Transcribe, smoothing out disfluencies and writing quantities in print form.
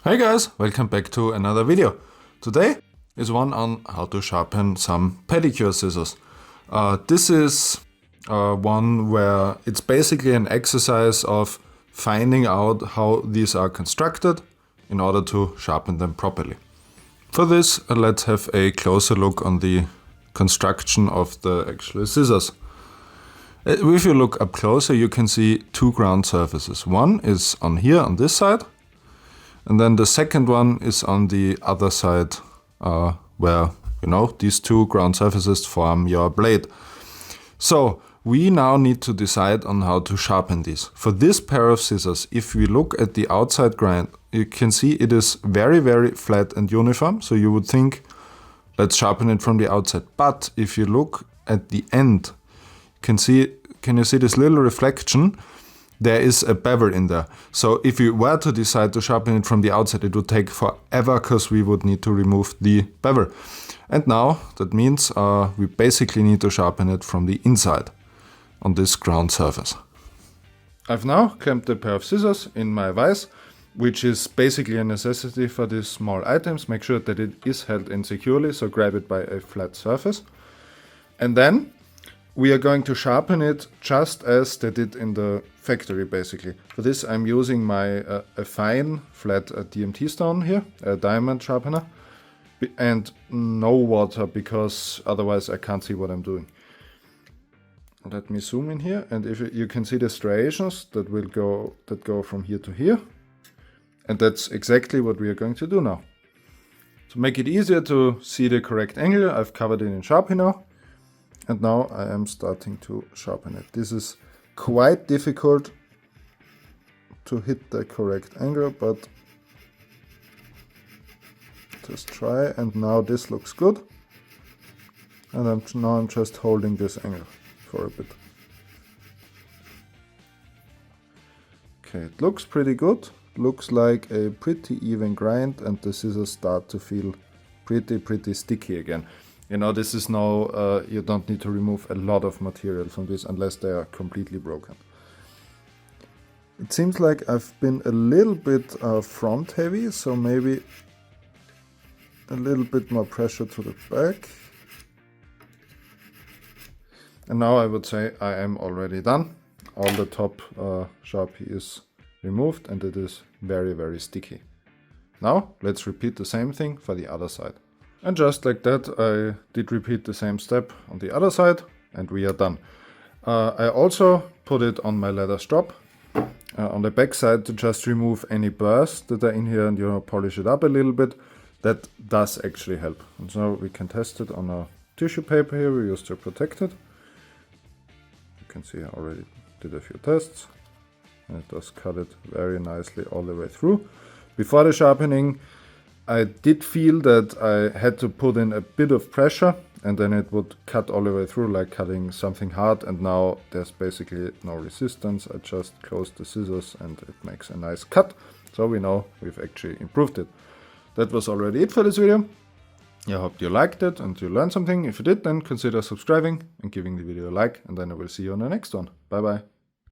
Hey guys, welcome back to another video. Today is one on how to sharpen some pedicure scissors. This is one where it's basically an exercise of finding out how these are constructed in order to sharpen them properly. For this, let's have a closer look on the construction of the actual scissors. If you look up closer, you can see two ground surfaces. One is on here on this side, and then the second one is on the other side where, these two ground surfaces form your blade. So we now need to decide on how to sharpen these. For this pair of scissors, if we look at the outside grind, you can see it is very, very flat and uniform. So you would think, let's sharpen it from the outside. But if you look at the end, can you see this little reflection? There is a bevel in there. So if you were to decide to sharpen it from the outside, it would take forever because we would need to remove the bevel. And now that means we basically need to sharpen it from the inside on this ground surface. I've now clamped a pair of scissors in my vise, which is basically a necessity for these small items. Make sure that it is held in securely, so grab it by a flat surface. And then we are going to sharpen it just as they did in the factory, basically. For this I'm using my a fine flat DMT stone here, a diamond sharpener, and no water because otherwise I can't see what I'm doing. Let me zoom in here, and if you can see the striations that go from here to here, and that's exactly what we are going to do now. To make it easier to see the correct angle, I've covered it in Sharpie now. And now I am starting to sharpen it. This is quite difficult to hit the correct angle, but just try. And now this looks good. And I'm just holding this angle for a bit. Okay, it looks pretty good. Looks like a pretty even grind, and the scissors start to feel pretty sticky again. This is no, you don't need to remove a lot of material from this unless they are completely broken. It seems like I've been a little bit front heavy, so maybe a little bit more pressure to the back. And now I would say I am already done. All the top Sharpie is removed and it is very, very sticky. Now let's repeat the same thing for the other side. And just like that, I did repeat the same step on the other side, and we are done. I also put it on my leather strap on the back side to just remove any burrs that are in here and polish it up a little bit. That does actually help. And so we can test it on a tissue paper here we used to protect it. You can see I already did a few tests, and it does cut it very nicely all the way through. Before the sharpening, I did feel that I had to put in a bit of pressure and then it would cut all the way through like cutting something hard, and now there's basically no resistance. I just close the scissors and it makes a nice cut. So we know we've actually improved it. That was already it for this video. I hope you liked it and you learned something. If you did, then consider subscribing and giving the video a like, and then I will see you on the next one. Bye bye.